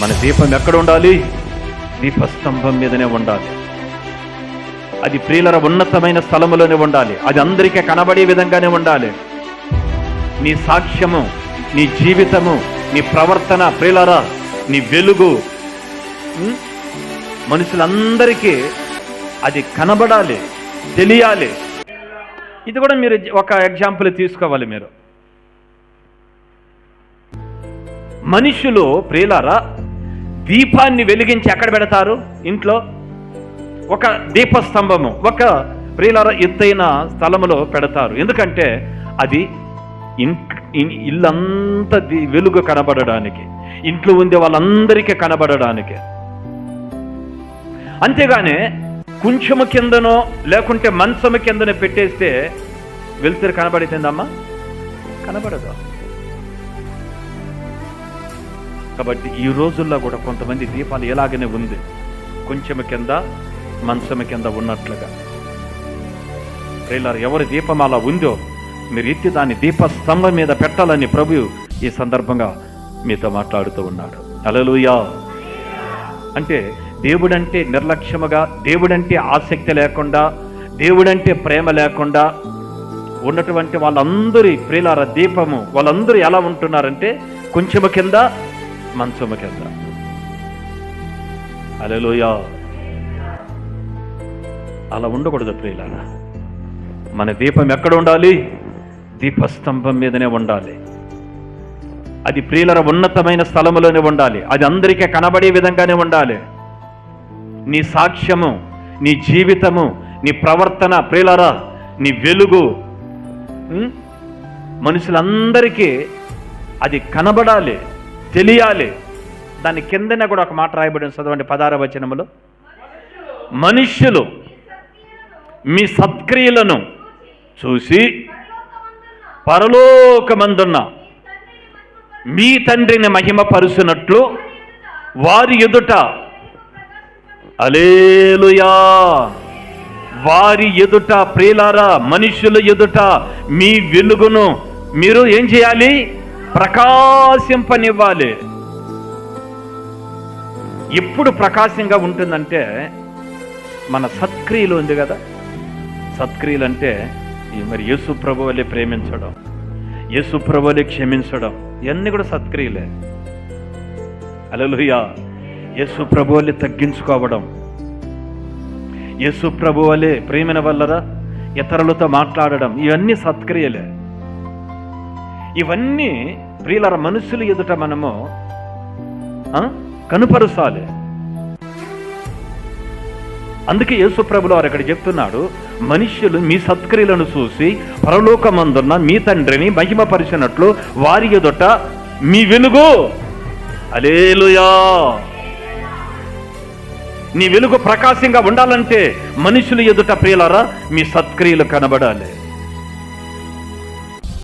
మన దీపం ఎక్కడ ఉండాలి? దీపస్తంభం మీదనే ఉండాలి. అది ప్రియులర ఉన్నతమైన స్థలములోనే ఉండాలి. అది అందరికీ కనబడే విధంగానే ఉండాలి. నీ సాక్ష్యము, నీ జీవితము, నీ ప్రవర్తన ప్రియులర, నీ వెలుగు మనుషులందరికీ అది కనబడాలి, తెలియాలి. ఇది కూడా మీరు ఒక ఎగ్జాంపుల్ తీసుకోవాలి. మీరు మనుషులు ప్రియులారా దీపాన్ని వెలిగించి ఎక్కడ పెడతారు? ఇంట్లో ఒక దీపస్తంభము, ఒక ప్రియులారా ఎత్తైన స్థలములో పెడతారు. ఎందుకంటే అది ఇల్లంతా వెలుగు కనబడడానికి, ఇంట్లో ఉండే వాళ్ళందరికీ కనబడడానికి. అంతేగాని కొంచెము కిందనో లేకుంటే మంచము కిందనో పెట్టేస్తే వెలుతురు కనబడుతుందమ్మా? కనబడదు. కాబట్టి ఈ రోజుల్లో కూడా కొంతమంది దీపాలు ఎలాగనే ఉంది, కొంచెము కింద మంచము కింద ఉన్నట్లుగా. ప్రియులారా, ఎవరి దీపం అలా ఉందో మీరు ఎత్తి దాన్ని దీపస్తంభం మీద పెట్టాలని ప్రభు ఈ సందర్భంగా మీతో మాట్లాడుతూ ఉన్నాడు. హల్లెలూయా. అంటే దేవుడంటే నిర్లక్ష్యముగా, దేవుడంటే ఆసక్తి లేకుండా, దేవుడంటే ప్రేమ లేకుండా ఉన్నటువంటి వాళ్ళందరి ప్రియులార దీపము వాళ్ళందరూ ఎలా ఉంటున్నారంటే కొంచెము కింద మంచము కింద. హల్లెలూయా. అలా ఉండకూడదు ప్రియులారా. మన దీపం ఎక్కడ ఉండాలి? దీపస్తంభం మీదనే ఉండాలి. అది ప్రియులర ఉన్నతమైన స్థలములోనే ఉండాలి. అది అందరికీ కనబడే విధంగానే ఉండాలి. నీ సాక్ష్యము, నీ జీవితము, నీ ప్రవర్తన ప్రియులారా, నీ వెలుగు మనుషులందరికీ అది కనబడాలి, తెలియాలి. దాని కిందనే కూడా ఒక మాట రాయబడిన చదవండి, 16వ వచనములో. మనుష్యులు మీ సత్క్రియలను చూసి పరలోకమందున్న మీ తండ్రిని మహిమపరుచునట్లు వారి ఎదుట, హల్లెలూయా, వారి ఎదుట ప్రియులారా మనుషుల ఎదుట మీ వెలుగును మీరు ఏం చేయాలి? ప్రకాశింపనివ్వాలి. ఎప్పుడు ప్రకాశంగా ఉంటుందంటే మన సత్క్రియలు ఉంది కదా. సత్క్రియలు అంటే మరి యేసు ప్రభు వలె ప్రేమించడం, యేసు ప్రభు వలె క్షమించడం, ఇవన్నీ కూడా సత్క్రియలే. హల్లెలూయా. యేసు ప్రభు వలె తగ్గించుకోవడం, యేసు ప్రభు వలె ప్రేమిన వల్లరా ఇతరులతో మాట్లాడడం, ఇవన్నీ సత్క్రియలే. ఇవన్నీ ప్రియులర మనుషుల ఎదుట మనము కనుపరుచాలి. అందుకే యేసు ప్రభువు వారు అక్కడ చెప్తున్నాడు, మనుష్యులు మీ సత్క్రియలను చూసి పరలోకమందున్న మీ తండ్రిని మహిమపరిచినట్లు వారి ఎదుట మీ వెలుగు, హల్లెలూయా, నీ వెలుగు ప్రకాశంగా ఉండాలంటే మనుషుల ఎదుట ప్రియులారా మీ సత్క్రియలు కనబడాలి.